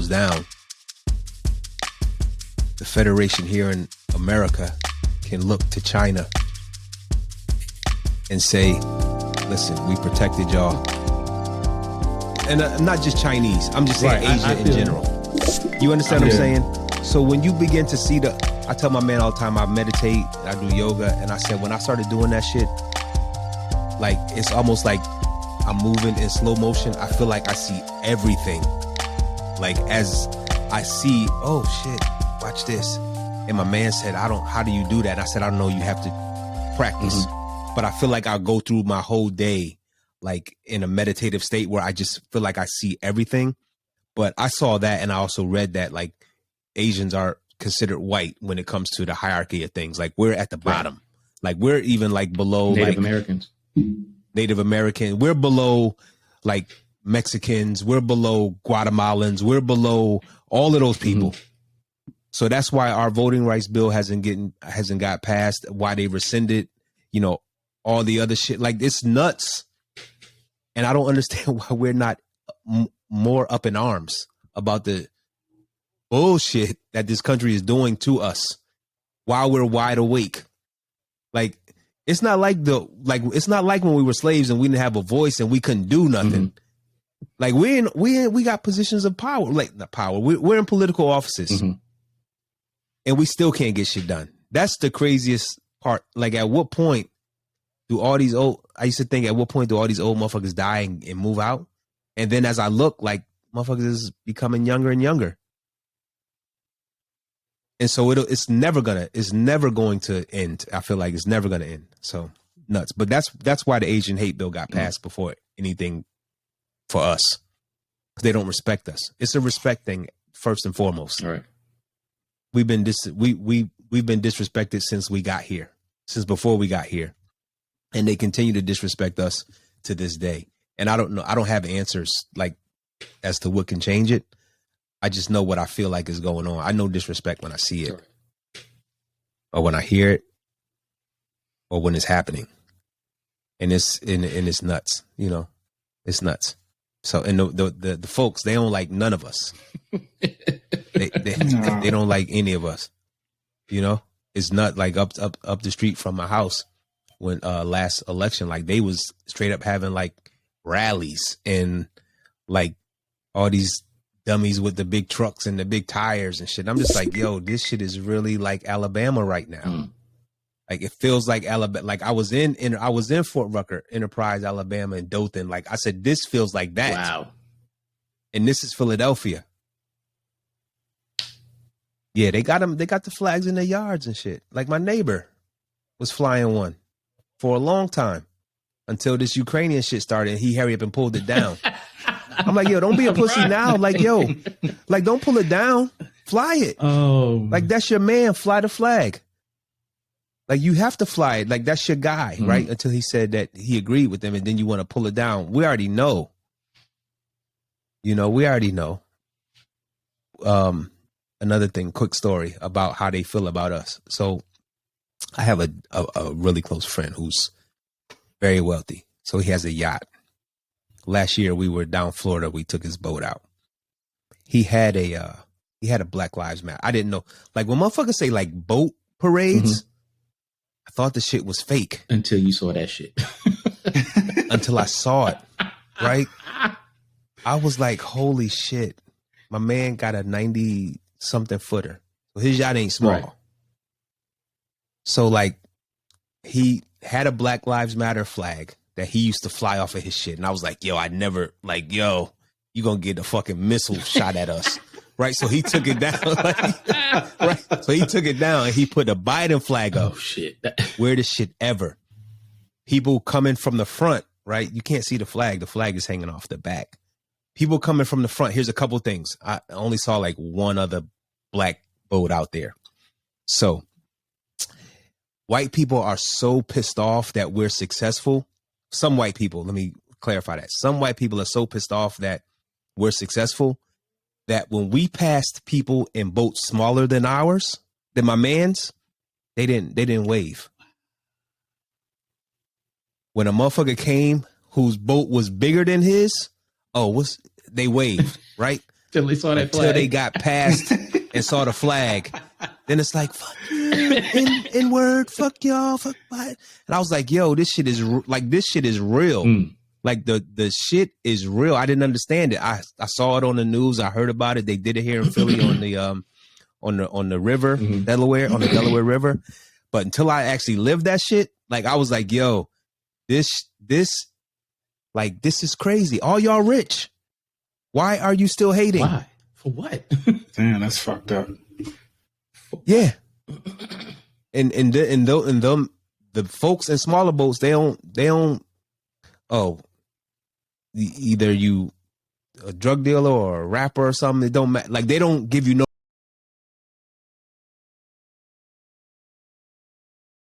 goes down, the Federation here in America can look to China and say, listen, we protected y'all. And not just Chinese, I'm just saying Asia in general. You understand what I'm saying? So when you begin to see I tell my man all the time, I meditate, I do yoga, and I said when I started doing that shit, like it's almost like I'm moving in slow motion. I feel like I see everything. Like as I see, oh shit, watch this. And my man said, how do you do that? And I said, I don't know, you have to practice. Mm-hmm. But I feel like I'll go through my whole day like in a meditative state where I just feel like I see everything. But I saw that, and I also read that like Asians are considered white when it comes to the hierarchy of things. Like we're at the bottom. Like we're even like below Native Americans. Native American. We're below like Mexicans. We're below Guatemalans. We're below all of those people. Mm-hmm. So that's why our voting rights bill hasn't got passed. Why they rescinded, all the other shit. Like it's nuts. And I don't understand why we're not more up in arms about the bullshit that this country is doing to us while we're wide awake. Like it's not like when we were slaves and we didn't have a voice and we couldn't do nothing. Mm-hmm. Like we got positions of power, like not power. We're in political offices, mm-hmm. and we still can't get shit done. That's the craziest part. Like at what point do all these I used to think at what point do all these old motherfuckers die and move out? And then as I look, like motherfuckers is becoming younger and younger. And so it's never going to end. I feel like it's never going to end. So nuts. But that's why the Asian hate bill got passed before anything for us. They don't respect us. It's a respect thing first and foremost. All right. We've been disrespected since we got here, since before we got here. And they continue to disrespect us to this day. And I don't know. I don't have answers like as to what can change it. I just know what I feel like is going on. I know disrespect when I see it, or when I hear it, or when it's happening, and it's nuts. It's nuts. So and the folks, they don't like none of us. they don't like any of us. It's not like up the street from my house when last election, like they was straight up having like rallies and like all these dummies with the big trucks and the big tires and shit. I'm just like, yo, this shit is really like Alabama right now. Mm. Like it feels like Alabama. Like I was in Fort Rucker, Enterprise, Alabama, and Dothan. Like I said, this feels like that. Wow. And this is Philadelphia. Yeah, they got them. They got the flags in their yards and shit. Like my neighbor was flying one for a long time until this Ukrainian shit started. And he hurried up and pulled it down. I'm like, yo, don't be a pussy now. Like, yo, like, don't pull it down. Fly it. Oh, like that's your man. Fly the flag. Like, you have to fly it. Like, that's your guy, right? Until he said that he agreed with them, and then you want to pull it down. We already know. We already know. Another thing, quick story about how they feel about us. So I have a really close friend who's very wealthy. So he has a yacht. Last year we were down Florida. We took his boat out. He had a Black Lives Matter. I didn't know. Like when motherfuckers say like boat parades, I thought the shit was fake. Until you saw that shit. Until I saw it. Right? I was like, holy shit. My man got a 90-something footer. So his yacht ain't small. Right. So like he had a Black Lives Matter flag that he used to fly off of his shit. And I was like, yo, you gonna get a fucking missile shot at us. Right. So he took it down. Right. So he took it down and he put a Biden flag up. Oh shit. Weirdest shit ever. People coming from the front, right? You can't see the flag. The flag is hanging off the back. People coming from the front. Here's a couple things. I only saw like one other black boat out there. So white people are so pissed off that we're successful. Some white people, let me clarify that. Some white people are so pissed off that we're successful that when we passed people in boats smaller than ours, than my man's, they didn't wave. When a motherfucker came whose boat was bigger than his, they waved, right? Till they saw that until flag. they got past and saw the flag. Then it's like, fuck you, in word, fuck y'all, fuck what? And I was like, yo, this shit is real. Like the shit is real. I didn't understand it. I saw it on the news. I heard about it. They did it here in Philly on the river, Delaware, on the Delaware River. But until I actually lived that shit, like I was like, yo, this is crazy. All y'all rich. Why are you still hating? Why? For what? Damn, that's fucked up. Yeah. And the folks in smaller boats, they don't. Oh, either you a drug dealer or a rapper or something. It don't matter. Like they don't give you